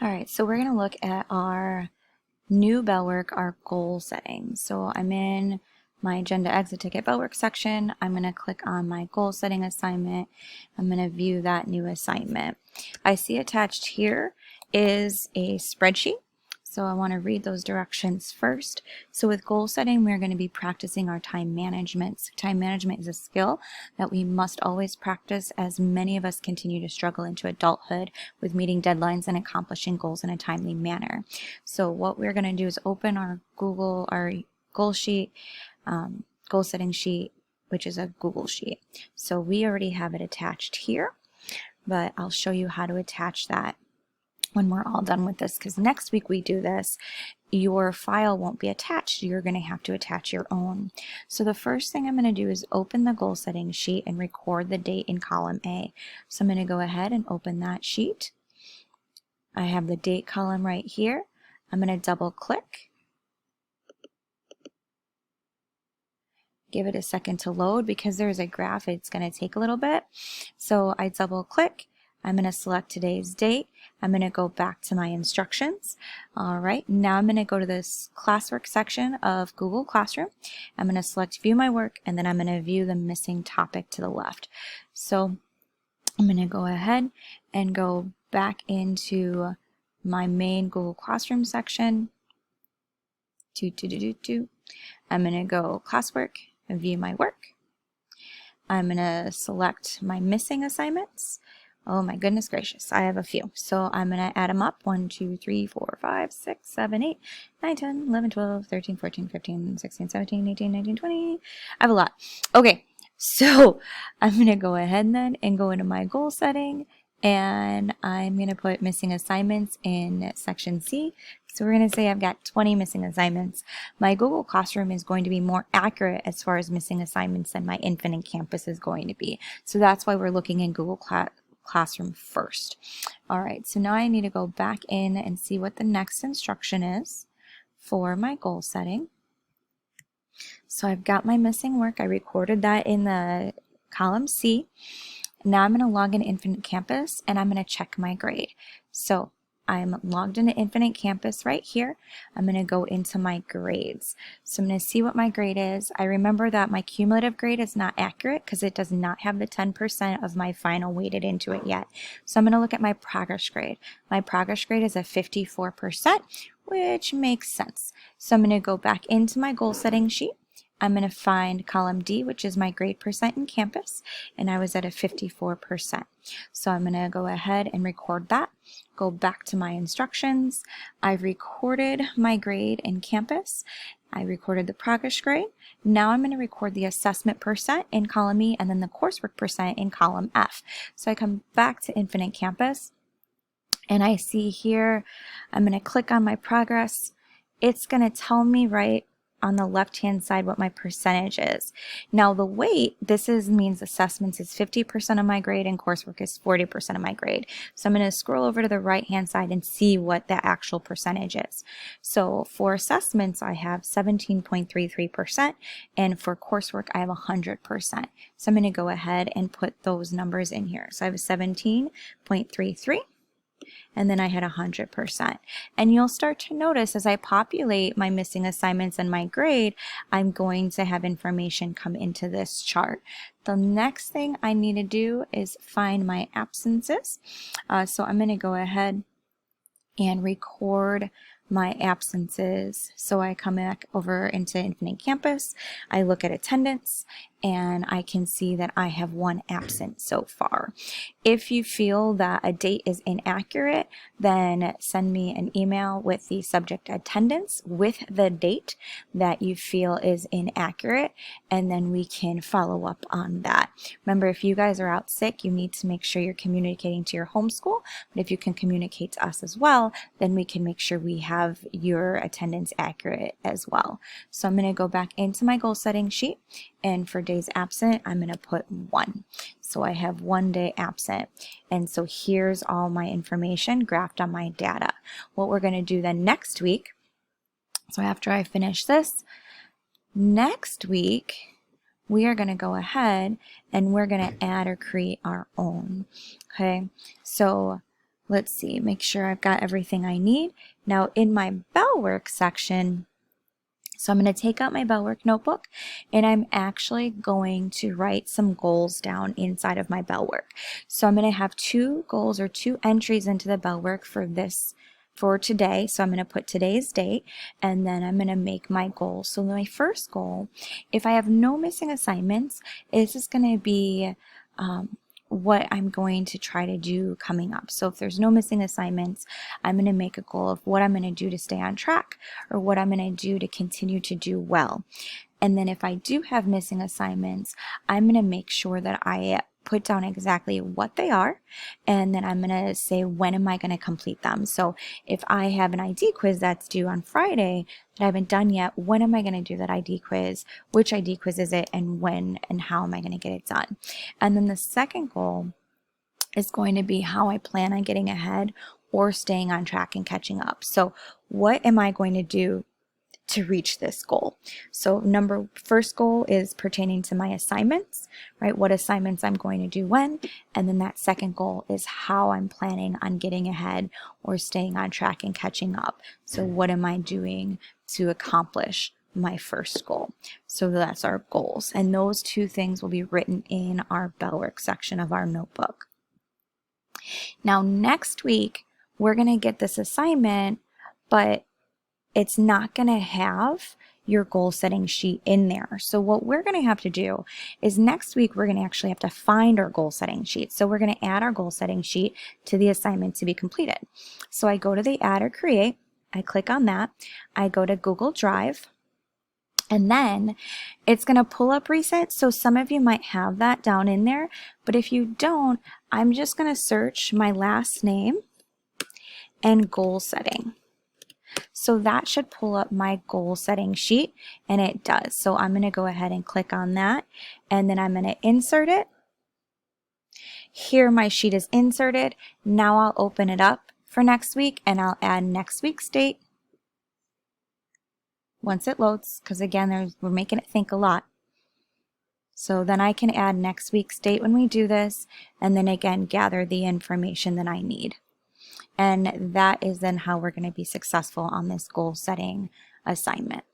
All right, so we're going to look at our new bell work, our goal setting. So I'm in my agenda exit ticket bell work section. I'm going to click on my goal setting assignment. I'm going to view that new assignment. I see attached here is a spreadsheet. So I want to read those directions first. So with goal setting, we're going to be practicing our time management. So time management is a skill that we must always practice as many of us continue to struggle into adulthood with meeting deadlines and accomplishing goals in a timely manner. So what we're going to do is open our goal sheet, goal setting sheet, which is a Google sheet. So we already have it attached here, but I'll show you how to attach that when we're all done with this, because next week we do this, your file won't be attached. You're going to have to attach your own. So the first thing I'm going to do is open the goal setting sheet and record the date in column A. So I'm going to go ahead and open that sheet. I have the date column right here. I'm going to double click. Give it a second to load because there's a graph. It's going to take a little bit. So I double click. I'm going to select today's date. I'm going to go back to my instructions. All right, now I'm going to go to this classwork section of Google Classroom. I'm going to select view my work, and then I'm going to view the missing topic to the left. So I'm going to go ahead and go back into my main Google Classroom section. I'm going to go classwork and view my work. I'm going to select my missing assignments. Oh my goodness gracious, I have a few. So I'm going to add them up. 1, 2, 3, 4, 5, 6, 7, 8, 9, 10, 11, 12, 13, 14, 15, 16, 17, 18, 19, 20. I have a lot. Okay, so I'm going to go ahead then and go into my goal setting, and I'm going to put missing assignments in section C. So we're going to say I've got 20 missing assignments. My Google Classroom is going to be more accurate as far as missing assignments than my Infinite Campus is going to be. So that's why we're looking in Google Classroom first. All right, so now I need to go back in and see what the next instruction is for my goal setting. So I've got my missing work. I recorded that in the column C. Now I'm going to log in Infinite Campus and I'm going to check my grade. So I'm logged into Infinite Campus right here. I'm going to go into my grades. So I'm going to see what my grade is. I remember that my cumulative grade is not accurate because it does not have the 10% of my final weighted into it yet. So I'm going to look at my progress grade. My progress grade is a 54%, which makes sense. So I'm going to go back into my goal setting sheet. I'm going to find column D, which is my grade percent in campus, and I was at a 54%. So I'm going to go ahead and record that. Go back to my instructions. I've recorded my grade in campus. I recorded the progress grade. Now I'm going to record the assessment percent in column E and then the coursework percent in column F. So I come back to Infinite Campus, and I see here, I'm going to click on my progress. It's going to tell me right on the left-hand side what my percentage is. Now the weight, means assessments is 50% of my grade and coursework is 40% of my grade. So I'm going to scroll over to the right-hand side and see what the actual percentage is. So for assessments, I have 17.33%, and for coursework, I have 100%. So I'm going to go ahead and put those numbers in here. So I have 17.33. And then I had 100%. And you'll start to notice as I populate my missing assignments and my grade, I'm going to have information come into this chart. The next thing I need to do is find my absences. So I'm going to go ahead and record my absences. So I come back over into Infinite Campus, I look at attendance, and I can see that I have 1 absent so far. If you feel that a date is inaccurate, then send me an email with the subject attendance with the date that you feel is inaccurate, and then we can follow up on that. Remember, if you guys are out sick, you need to make sure you're communicating to your homeschool, but if you can communicate to us as well, then we can make sure we have your attendance accurate as well. So I'm going to go back into my goal setting sheet, and for days absent, I'm going to put 1. So I have 1 day absent. And so here's all my information graphed on my data. What we're going to do then next week, so after I finish this, next week, we are going to go ahead and we're going to add or create our own. Okay, so let's see, make sure I've got everything I need. Now in my bell work section, so I'm going to take out my bell work notebook and I'm actually going to write some goals down inside of my bell work. So I'm going to have 2 goals or 2 entries into the bell work for today. So I'm going to put today's date and then I'm going to make my goal. So my first goal, if I have no missing assignments, is just going to be what I'm going to try to do coming up. So if there's no missing assignments, I'm going to make a goal of what I'm going to do to stay on track or what I'm going to do to continue to do well. And then if I do have missing assignments, I'm going to make sure that I put down exactly what they are, and then I'm going to say, when am I going to complete them? So if I have an ID quiz that's due on Friday that I haven't done yet, when am I going to do that ID quiz? Which ID quiz is it, and when and how am I going to get it done? And then the second goal is going to be how I plan on getting ahead or staying on track and catching up. So what am I going to do to reach this goal? So first goal is pertaining to my assignments, right? What assignments I'm going to do when, and then that second goal is how I'm planning on getting ahead or staying on track and catching up. So what am I doing to accomplish my first goal? So that's our goals, and those 2 things will be written in our bell work section of our notebook. Now next week we're going to get this assignment, but it's not going to have your goal setting sheet in there. So what we're going to have to do is next week we're going to actually have to find our goal setting sheet. So we're going to add our goal setting sheet to the assignment to be completed. So I go to the add or create, I click on that, I go to Google Drive, and then it's going to pull up recent. So some of you might have that down in there, but if you don't, I'm just going to search my last name and goal setting. So that should pull up my goal setting sheet, and it does. So I'm going to go ahead and click on that, and then I'm going to insert it. Here my sheet is inserted. Now I'll open it up for next week and I'll add next week's date once it loads, because again, we're making it think a lot. So then I can add next week's date when we do this, and then again gather the information that I need. And that is then how we're going to be successful on this goal setting assignment.